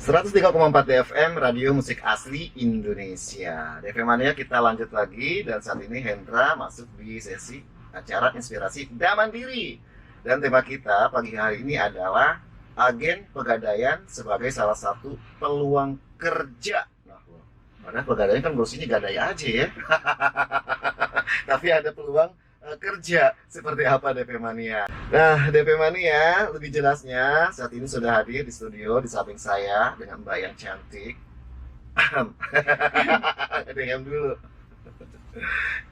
103,4 DFM Radio Musik Asli Indonesia. DFM Mania kita lanjut lagi dan saat ini Hendra masuk di sesi acara Inspirasi dan Mandiri. Dan tema kita pagi hari ini adalah agen pegadaian sebagai salah satu peluang kerja. Nah, padahal pegadaian kan ngurusinnya gadai aja ya. Tapi ada peluang kerja seperti apa DP Mania. Nah, DP Mania lebih jelasnya saat ini sudah hadir di studio di samping saya dengan Mbak yang cantik. Diam dulu.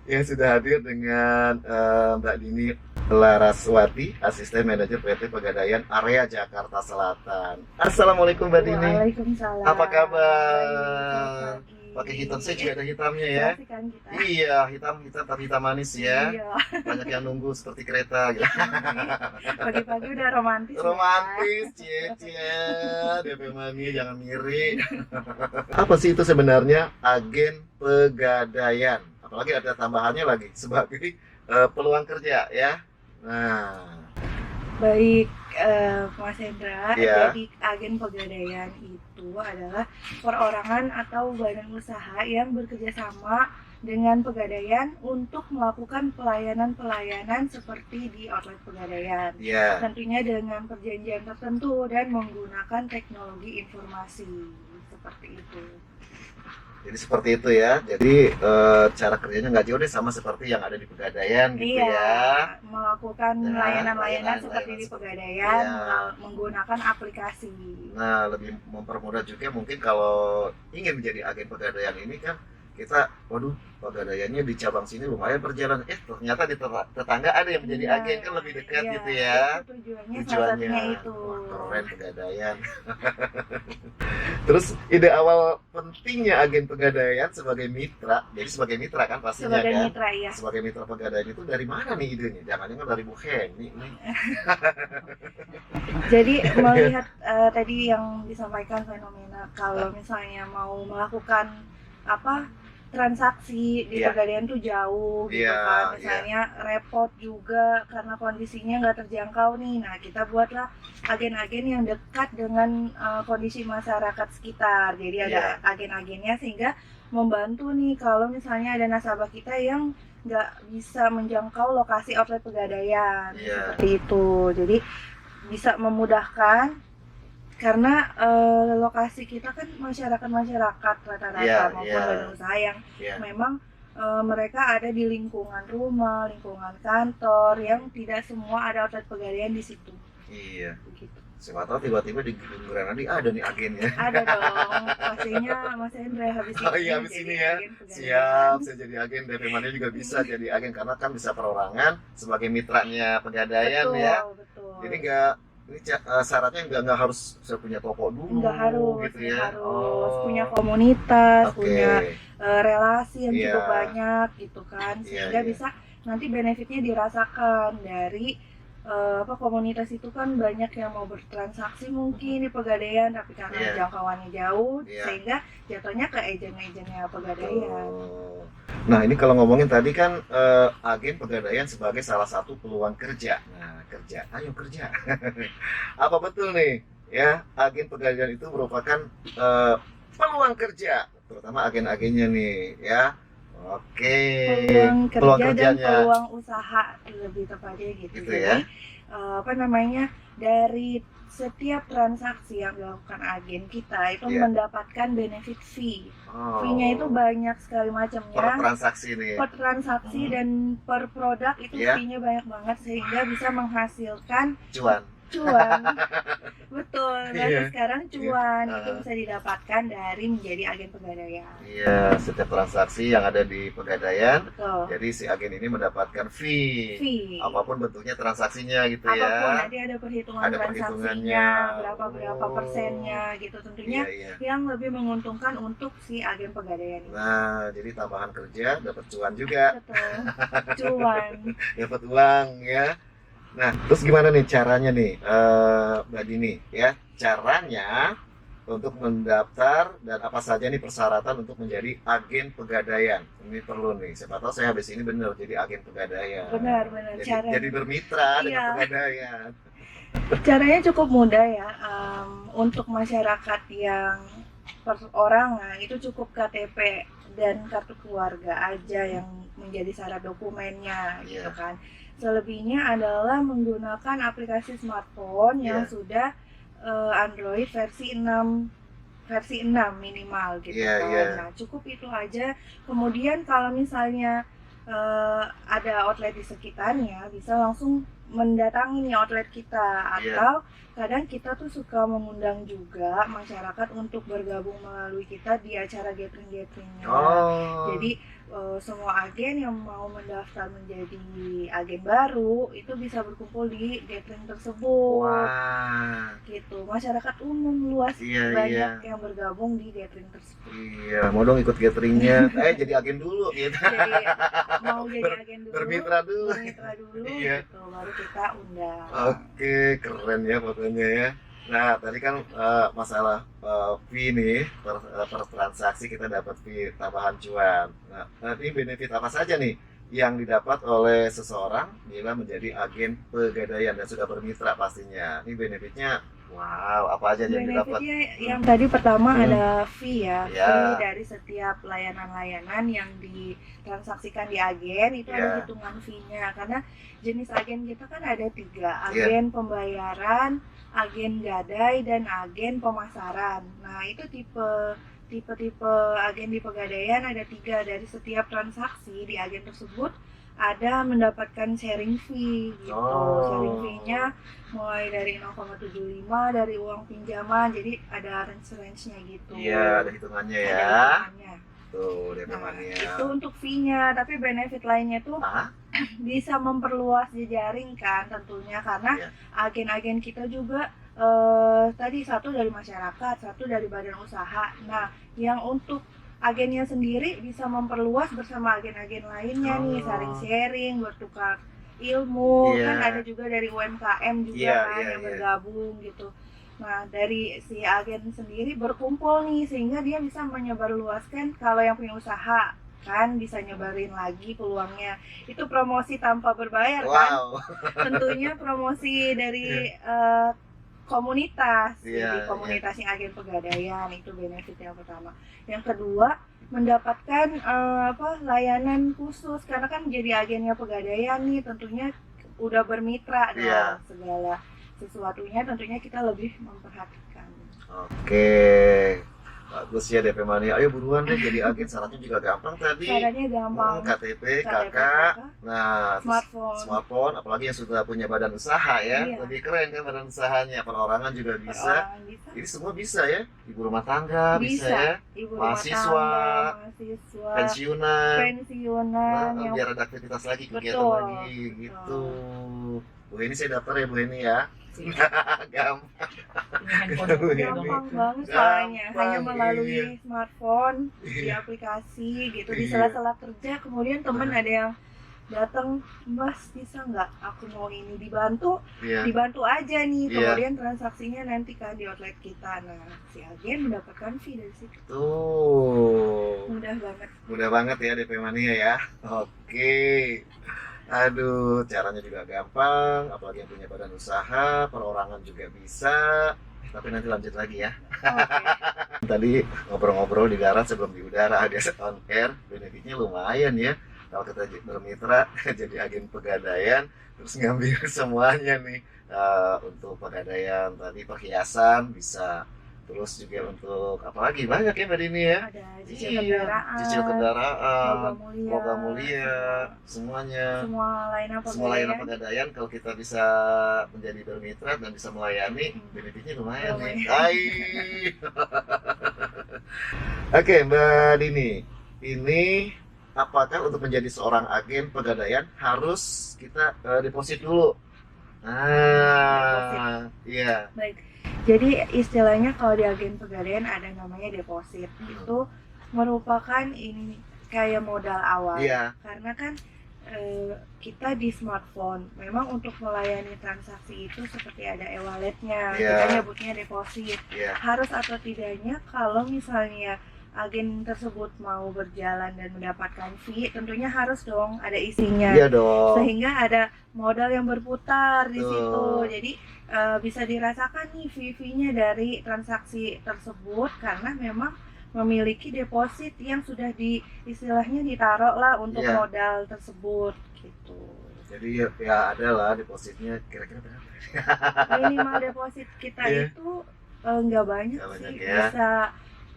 Yang sudah hadir dengan Mbak Dini Laraswati, Asisten Manajer PT Pegadaian Area Jakarta Selatan. Assalamualaikum Mbak Dini. Waalaikumsalam. Apa kabar? Pakai hitam, saya juga ada hitamnya ya. Kan kita. Iya, hitam tapi hitam manis ya. Iya. Banyak yang nunggu seperti kereta gitu. Pagi-pagi udah romantis. Romantis, cie, DP Mania jangan ngiri. Apa sih itu sebenarnya agen pegadaian? Apalagi ada tambahannya lagi sebagai peluang kerja ya. Nah, Baik, Mas Hendra, Iya. jadi agen pegadaian itu adalah perorangan atau badan usaha yang bekerja sama dengan pegadaian untuk melakukan pelayanan-pelayanan seperti di outlet pegadaian. iya. Tentunya dengan perjanjian tertentu dan menggunakan teknologi informasi seperti itu. Jadi seperti itu ya. Jadi cara kerjanya nggak jauh deh sama seperti yang ada di pegadaian gitu Iya, ya. melakukan Ya, layanan-layanan seperti layanan di seperti- pegadaian iya. menggunakan aplikasi. Nah, lebih mempermudah juga mungkin kalau ingin menjadi agen pegadaian ini kan kita, waduh, pegadaiannya di cabang sini lumayan berjalan. Ternyata di tetangga ada yang menjadi Iya, agen kan lebih dekat iya, gitu ya. Itu tujuannya, salah Tujuannya, satunya itu. wah, keren pegadaian. Terus ide awal pentingnya agen pegadaian sebagai mitra, jadi sebagai mitra kan pastinya Sebagai kan. mitra ya. Sebagai mitra pegadaian itu dari mana nih idenya? Jangan-jangan dari Bu Heni nih. Jadi melihat tadi yang disampaikan fenomena kalau misalnya mau melakukan transaksi di Iya. pegadaian tuh jauh gitu Iya, kan, misalnya repot juga karena kondisinya nggak terjangkau nih. Nah, kita buatlah agen-agen yang dekat dengan kondisi masyarakat sekitar. Jadi ada agen-agennya sehingga membantu nih kalau misalnya ada nasabah kita yang nggak bisa menjangkau lokasi outlet pegadaian Iya. seperti itu. Jadi bisa memudahkan karena lokasi kita kan masyarakat rata-rata Iya, maupun iya. badan usaha yang Iya. memang mereka ada di lingkungan rumah, lingkungan kantor yang tidak semua ada outlet pegadaian di situ. Iya. Begitu. Siapa tahu tiba-tiba di Gedung Granadi ada nih agennya. Ada dong, pastinya Mas Hendra habis ini. Oh iya, habis jadi ini ya. agen pegadaian. Siap, saya jadi agen. DP Mania juga bisa jadi agen karena kan bisa perorangan sebagai mitranya pegadaian Betul, ya. betul. Jadi syaratnya nggak harus saya punya toko dulu Nggak harus, gitu ya. harus punya komunitas, Oke. punya relasi yang Iya. cukup banyak gitu kan, Iya, sehingga iya. bisa nanti benefitnya dirasakan dari komunitas itu kan banyak yang mau bertransaksi mungkin di pegadaian tapi karena Iya. jangkauannya jauh Iya. sehingga jatuhnya ke agen-agennya pegadaian. Oh. Nah, ini kalau ngomongin tadi kan agen pegadaian sebagai salah satu peluang kerja. Nah, kerja, ayo kerja. Apa betul nih ya agen pegadaian itu merupakan peluang kerja, terutama agen-agennya nih ya. Oke. Peluang kerja dan kerjanya. peluang usaha lebih tepatnya gitu. Gitu Jadi ya. dari setiap transaksi yang dilakukan agen kita itu Iya. mendapatkan benefit fee. Oh. Fee-nya itu banyak sekali per macamnya. transaksi nih. Per transaksi dan per produk itu Iya. fee-nya banyak banget sehingga bisa menghasilkan Cuan. cuan. Betul, Iya. bahasa sekarang cuan Iya. itu bisa didapatkan dari menjadi agen pegadaian. Iya, setiap transaksi yang ada di pegadaian, Betul. jadi si agen ini mendapatkan fee. Fee. Apapun bentuknya transaksinya gitu Apapun ya. nanti ada perhitungan Ada transaksinya, perhitungannya. berapa Oh. persennya gitu tentunya Iya, iya. yang lebih menguntungkan untuk si agen pegadaian ini. Nah, jadi tambahan kerja dapat cuan juga, Betul. Cuan. dapat uang ya. Nah, terus gimana nih caranya nih, Mbak Dini ya? Caranya untuk mendaftar dan apa saja nih persyaratan untuk menjadi agen pegadaian. Ini perlu nih. Siapa tahu saya habis ini benar jadi agen pegadaian. Benar. Jadi bermitra dengan Iya. pegadaian. Caranya cukup mudah ya. Untuk masyarakat yang perorangan itu cukup KTP dan kartu keluarga aja yang menjadi syarat dokumennya gitu Iya. kan. Selebihnya adalah menggunakan aplikasi smartphone yang Iya. sudah Android versi 6 minimal gitu Iya, kan. iya. Nah, cukup itu aja. Kemudian kalau misalnya ada outlet di sekitarnya, bisa langsung mendatangi nih outlet kita. Iya. Atau kadang kita tuh suka mengundang juga masyarakat untuk bergabung melalui kita di acara gathering-gatheringnya. Oh. Jadi semua agen yang mau mendaftar menjadi agen baru itu bisa berkumpul di gathering tersebut. Wah. Gitu, masyarakat umum luas Iya, banyak iya. yang bergabung di gathering tersebut. Iya, mau dong ikut gatheringnya. Jadi agen dulu gitu. Jadi mau jadi agen dulu, Bermitra dulu. Iya. gitu, baru kita undang. Oke, keren ya pokoknya ya. Nah, tadi kan masalah fee nih per transaksi kita dapat fee tambahan cuan. Nah, nanti benefit apa saja nih yang didapat oleh seseorang bila menjadi agen pegadaian dan sudah bermitra pastinya. Ini benefitnya, wow, apa aja yang didapat? Benefitnya yang tadi pertama ada fee ya, Ya. fee dari setiap layanan-layanan yang ditransaksikan di agen itu Ya. ada hitungan fee-nya, karena jenis agen kita kan ada 3, Ya. agen pembayaran, agen gadai, dan agen pemasaran. Nah, itu tipe agen di Pegadaian ada 3. Dari setiap transaksi di agen tersebut ada mendapatkan sharing fee gitu. Oh. Sharing fee-nya mulai dari 0,75 dari uang pinjaman, jadi ada range-nya gitu. Iya, ada hitungannya Ada ya. hitungannya. Tuh, Nah, temannya. itu untuk fee-nya, tapi benefit lainnya tuh Ah, bisa memperluas jejaring kan tentunya, karena Iya. agen-agen kita juga tadi satu dari masyarakat, satu dari badan usaha. Nah, yang untuk agennya sendiri bisa memperluas bersama agen-agen lainnya nih, Oh. saling sharing, bertukar ilmu. Iya. Kan ada juga dari UMKM juga Iya, kan iya, yang iya. bergabung gitu. Nah, dari si agen sendiri berkumpul nih, sehingga dia bisa menyebarluaskan. Kalau yang punya usaha kan bisa nyebarin lagi peluangnya. Itu promosi tanpa berbayar kan. Wow. Tentunya promosi dari komunitas, Iya, jadi komunitasnya agen Pegadaian, itu benefit yang pertama. Yang kedua, mendapatkan layanan khusus, karena kan jadi agennya Pegadaian nih, tentunya udah bermitra. Nah, Iya. segala sesuatunya tentunya kita lebih memperhatikan. Oke. Bagus ya DP Mania. Ayo buruan deh jadi agen, syaratnya juga gampang tadi. Caranya gampang, KTP, KTP, KK, nah terus smartphone, apalagi yang sudah punya badan usaha ya. Iya. Lebih keren kan badan usahanya, perorangan juga bisa. perorangan bisa, Ini semua bisa ya, ibu rumah tangga bisa, ya, ibu rumah mahasiswa, tangga, mahasiswa, pensiunan. pensiunan, Nah, yang biar ada aktivitas lagi, kegiatan Betul, lagi gitu. Bu ini saya daftar ya Bu ini ya. Gampang. gampang banget soalnya, hanya Gampang, melalui iya. smartphone, di Iya. aplikasi gitu, di Iya. sela-sela kerja. Kemudian temen ada yang datang, Mas bisa nggak aku mau ini dibantu, Iya. dibantu aja nih. Iya. Kemudian transaksinya nanti kan di outlet kita. Nah, si agen mendapatkan fee dari situ. Tuh. Mudah banget. Mudah banget ya DP Mania ya. Oke. Aduh, caranya juga gampang, apalagi yang punya badan usaha, perorangan juga bisa. Tapi nanti lanjut lagi ya. Oke. Tadi ngobrol-ngobrol di darat sebelum di udara, ada on air, benefitnya lumayan ya. Kalau kita bermitra jadi agen Pegadaian, terus ngambil semuanya nih. Untuk Pegadaian tadi perhiasan bisa, terus juga untuk apalagi banyak ya Mbak Dini ya. Ada cicil Iya, kendaraan, cicil kendaraan, mulia, logam mulia, semuanya. semua layanan Semua layanan Pegadaian. Pegadaian kalau kita bisa menjadi bermitra dan bisa melayani, benefitnya lumayan nih. Lumayan. Hai. Oke, Mbak Dini, ini apakah untuk menjadi seorang agen Pegadaian harus kita deposit dulu? Deposit. Iya. Baik. Jadi istilahnya kalau di agen Pegadaian ada namanya deposit. Itu merupakan ini kayak modal awal. Iya. Karena kan kita di smartphone, memang untuk melayani transaksi itu seperti ada e-walletnya, Iya. kita nyebutnya deposit. Iya. Harus atau tidaknya kalau misalnya agen tersebut mau berjalan dan mendapatkan fee, tentunya harus dong ada isinya. Iya dong. Sehingga ada modal yang berputar di situ. Betul. Jadi bisa dirasakan nih fee-nya dari transaksi tersebut karena memang memiliki deposit yang sudah istilahnya ditaruh lah untuk Iya. modal tersebut gitu. Jadi ya ada lah depositnya kira-kira berapa? Minimal deposit kita Iya. itu nggak banyak Nggak banyak sih, ya. bisa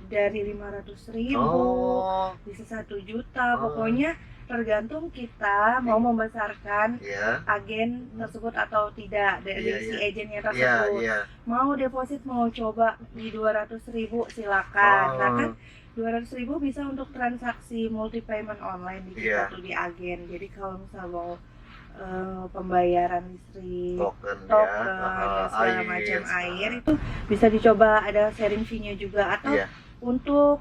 dari 500.000, Oh, bisa 1 juta, Oh. pokoknya tergantung kita mau membesarkan iya. agen tersebut atau tidak dari Iya, si iya. agennya Iya, tersebut. iya. Mau deposit, mau coba di 200.000 silakan. Nah kan Oh, 200.000 bisa untuk transaksi multi payment online di Iya. kita tuh di agen. Jadi kalau misal mau pembayaran listrik, token token, ya. dan segala macam Air. air itu bisa dicoba, ada sharing fee-nya juga. Atau Iya. untuk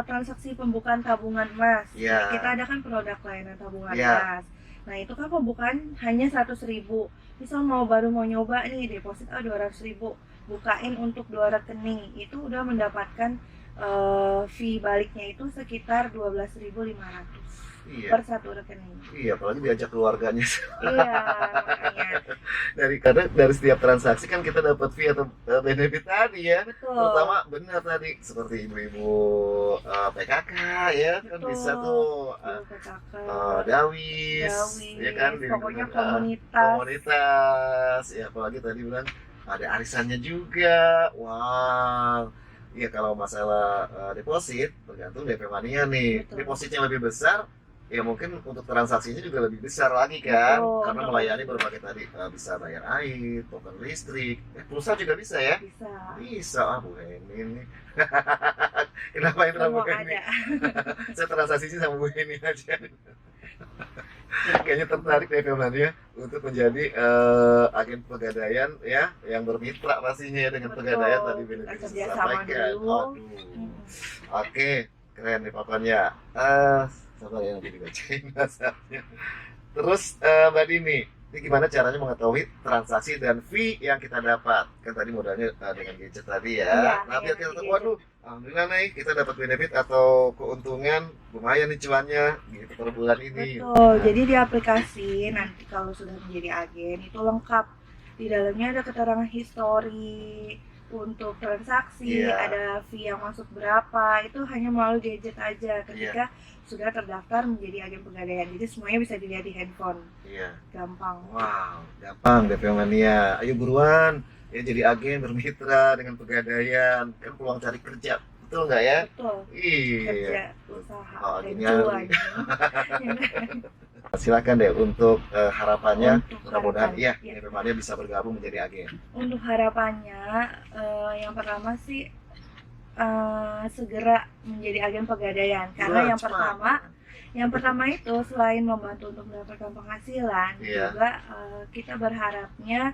transaksi pembukaan tabungan emas, Iya. kita ada kan produk layanan tabungan Iya. emas. Nah itu kan pembukaan hanya 100.000. Misal baru mau nyoba nih deposit 200.000, bukain untuk 2 rekening, itu udah mendapatkan fee baliknya itu sekitar 12.500 Iya. per 1 rekening. Iya, apalagi diajak keluarganya. Iya, makanya Karena dari setiap transaksi kan kita dapat fee atau benefit tadi ya. betul. Terutama benar tadi seperti ibu-ibu PKK ya kan Betul. bisa tuh Ibu PKK, dawis, ya kan di pokoknya lingkungan, komunitas. komunitas ya, apalagi tadi bilang ada arisannya juga. Wow. Iya, kalau masalah deposit tergantung DP Mania nih. Betul. Depositnya lebih besar, ya mungkin untuk transaksinya juga lebih besar lagi kan. Betul. Karena melayani berbagai tadi bisa bayar air, token listrik, pulsa juga bisa ya. Bisa. Bisa, Bu Heni nih. Kenapa yang Bu Semua Heni? ada. Saya transaksinya sama Bu Heni aja. Kayaknya tertarik deh Mania untuk menjadi agen pegadaian ya, yang bermitra pastinya ya dengan Betul. pegadaian tadi Kita benefit kerjasama disampaikan. dulu. Aduh. Oke, keren nih papannya. Sabar ya nanti dibacain bahasanya. Terus Mbak Dini, ini gimana caranya mengetahui transaksi dan fee yang kita dapat? Kan tadi modalnya dengan gadget tadi ya. Iya, Nah, biar iya, kita tahu, gadget. waduh, alhamdulillah nih kita dapat benefit atau keuntungan lumayan nih cuannya gitu per bulan ini. Betul. Jadi di aplikasi nanti kalau sudah menjadi agen itu lengkap. Di dalamnya ada keterangan histori untuk transaksi, Iya. ada fee yang masuk berapa, itu hanya melalui gadget aja ketika sudah terdaftar menjadi agen pegadaian. Jadi semuanya bisa dilihat di handphone. Iya. Gampang. Wow, gampang DP Mania. Ayo buruan ya jadi agen bermitra dengan pegadaian. Kan peluang cari kerja. Betul nggak ya? Betul. Iya. Kerja, usaha, Oh, dan gini cuan. Silakan deh untuk harapannya. Untuk Mudah-mudahan harapan, iya DP Mania bisa bergabung menjadi agen. Untuk harapannya, yang pertama sih segera menjadi agen pegadaian. Karena Cepat. yang pertama itu selain membantu untuk mendapatkan penghasilan, Iya. juga kita berharapnya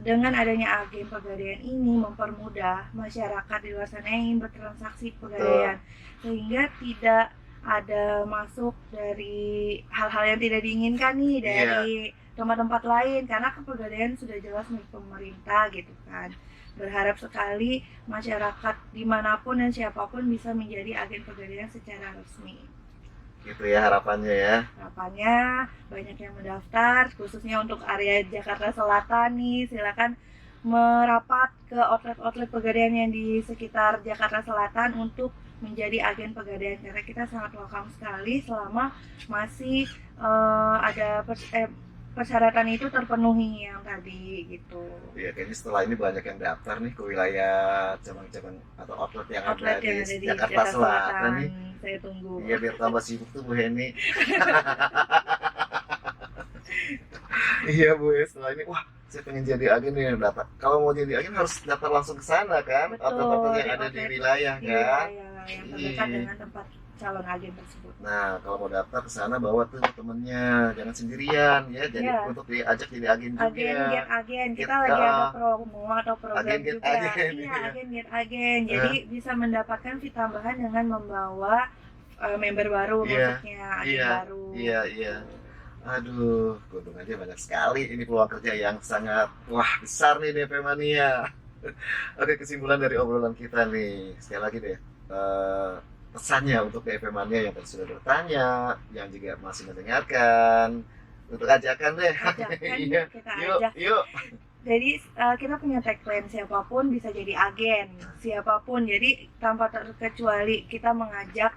dengan adanya agen pegadaian ini mempermudah masyarakat di luar sana yang ingin bertransaksi pegadaian, sehingga tidak ada masuk dari hal-hal yang tidak diinginkan nih dari tempat-tempat lain, karena kan pegadaian sudah jelas milik pemerintah gitu kan. Berharap sekali masyarakat dimanapun dan siapapun bisa menjadi agen pegadaian secara resmi. Gitu ya harapannya ya. Harapannya banyak yang mendaftar, khususnya untuk area Jakarta Selatan nih, silakan merapat ke outlet-outlet pegadaian yang di sekitar Jakarta Selatan untuk menjadi agen pegadaian, karena kita sangat welcome sekali selama masih ada persyaratan itu terpenuhi yang tadi gitu. Iya, kayaknya setelah ini banyak yang daftar nih ke wilayah cabang-cabang atau outlet yang Outlet ada yang di ada di Jakarta Jakarta Selatan Selatan, nih. saya tunggu. Iya, biar tambah sibuk tuh Bu Heni. Iya Bu, ya, setelah ini wah saya pengen jadi agen nih daftar. Kalau mau jadi agen harus daftar langsung ke sana kan, Betul, outlet-outlet yang di ada di outlet wilayah di kan. wilayah yang terdekat Iya. dengan tempat calon agen tersebut. Nah, kalau mau daftar ke sana bawa tuh temennya, jangan sendirian ya. Jadi Iya. untuk diajak jadi agen juga. Agen get agen, kita Get, lagi ada ah. promo atau program Agen get juga. agen, Iya, iya. agen get agen. Jadi bisa mendapatkan fee tambahan dengan membawa member baru, Iya, maksudnya agen iya, baru. iya. Aduh, keuntungannya banyak sekali. Ini peluang kerja yang sangat besar nih DP Mania. Oke, kesimpulan dari obrolan kita nih. Sekali lagi deh, pesannya untuk DP Mania yang tadi sudah bertanya, yang juga masih mendengarkan, untuk ajakan deh. Ajakan, Iya, kita yuk, ajak. yuk. Jadi kita punya tagline siapapun bisa jadi agen, siapapun. Jadi tanpa terkecuali kita mengajak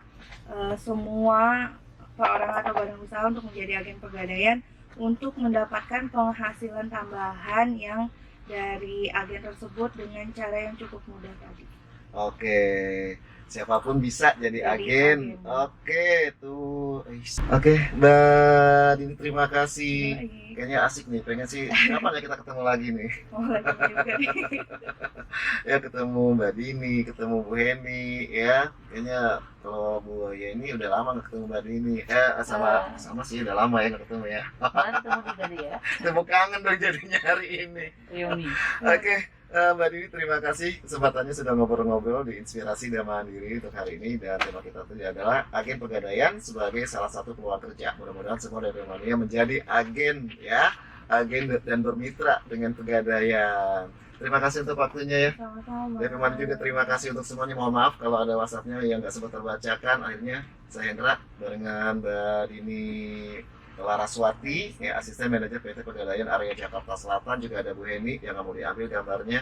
semua orang atau badan usaha untuk menjadi agen pegadaian untuk mendapatkan penghasilan tambahan yang dari agen tersebut dengan cara yang cukup mudah tadi. Oke, siapapun bisa jadi agen. Oke, tuh. Oke, Mbak Dini, terima kasih. Baik. Kayaknya asik nih, pengen sih kapan ya kita ketemu lagi nih. Oh, lagi juga nih. Ya, ketemu Mbak Dini, ketemu Bu Heni, ya. Kayaknya kalau Bu Yeni udah lama nggak ketemu Mbak Dini. Sama sih udah lama ya nggak ketemu ya. Mana ketemu juga dia? Ketemu kangen dong jadinya hari ini. Reuni. Oke, Mbak Dini, terima kasih kesempatannya sudah ngobrol-ngobrol di Inspirasi dan Mandiri untuk hari ini. Dan tema kita tadi adalah agen pegadaian sebagai salah satu peluang kerja. Mudah-mudahan semua dari Mania menjadi agen, ya, agen dan bermitra dengan pegadaian. Terima kasih untuk waktunya ya. Sama-sama. DP Mania juga terima kasih untuk semuanya. Mohon maaf kalau ada WhatsApp-nya yang nggak sempat terbacakan. Akhirnya saya Hendra barengan Mbak Dini Laraswati, ya, asisten manajer PT Pegadaian area Jakarta Selatan, juga ada Bu Heni yang nggak mau diambil gambarnya,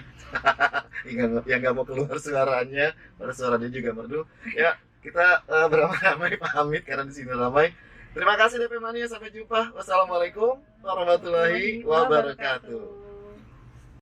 yang nggak mau keluar suaranya, pada suaranya juga merdu. Ya, kita beramai-ramai pamit karena di sini ramai. Terima kasih DP Mania, sampai jumpa. Wassalamualaikum warahmatullahi wabarakatuh.